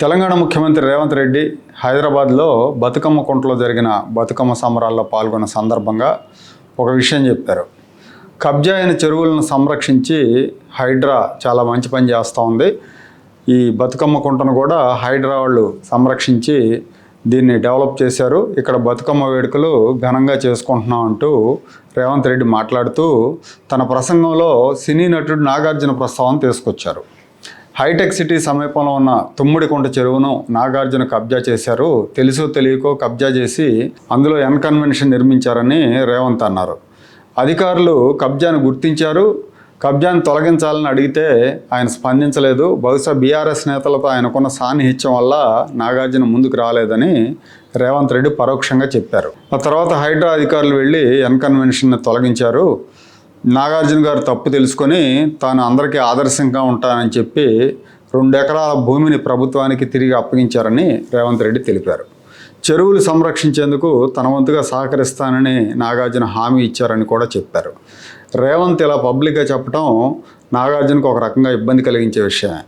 తెలంగాణ ముఖ్యమంత్రి రేవంత్ రెడ్డి హైదరాబాద్లో బతుకమ్మ కుంటలో జరిగిన బతుకమ్మ సంబరాల్లో పాల్గొన్న సందర్భంగా ఒక విషయం చెప్పారు. కబ్జా అయిన చెరువులను సంరక్షించి హైడ్రా చాలా మంచి పని చేస్తూ ఉంది. ఈ బతుకమ్మ కుంటను కూడా హైడ్రా వాళ్ళు సంరక్షించి దీన్ని డెవలప్ చేశారు. ఇక్కడ బతుకమ్మ వేడుకలు ఘనంగా చేసుకుంటున్నాం అంటూ రేవంత్ రెడ్డి మాట్లాడుతూ తన ప్రసంగంలో సినీ నటుడు నాగార్జున ప్రస్తావన తీసుకొచ్చారు. హైటెక్ సిటీ సమీపంలో ఉన్న తుమ్మిడికుంట చెరువును నాగార్జున కబ్జా చేశారు. తెలుసో తెలియకో కబ్జా చేసి అందులో కన్వెన్షన్ నిర్మించారని రేవంత్ అన్నారు. అధికారులు కబ్జాను గుర్తించారు. కబ్జాను తొలగించాలని అడిగితే ఆయన స్పందించలేదు. బహుశా బీఆర్ఎస్ నేతలతో ఆయనకున్న సాన్నిహిత్యం వల్ల నాగార్జున ముందుకు రాలేదని రేవంత్ రెడ్డి పరోక్షంగా చెప్పారు. ఆ తర్వాత హైడ్రా అధికారులు వెళ్ళి కన్వెన్షన్ని తొలగించారు. నాగార్జున గారు తప్పు తెలుసుకొని తాను అందరికీ ఆదర్శంగా ఉంటానని చెప్పి 2 ఎకరాల భూమిని ప్రభుత్వానికి తిరిగి అప్పగించారని రేవంత్ రెడ్డి తెలిపారు. చెరువులు సంరక్షించేందుకు తన వంతుగా సహకరిస్తానని నాగార్జున హామీ ఇచ్చారని కూడా చెప్పారు. రేవంత్ ఇలా పబ్లిక్గా చెప్పడం నాగార్జునకు ఒక రకంగా ఇబ్బంది కలిగించే విషయమే.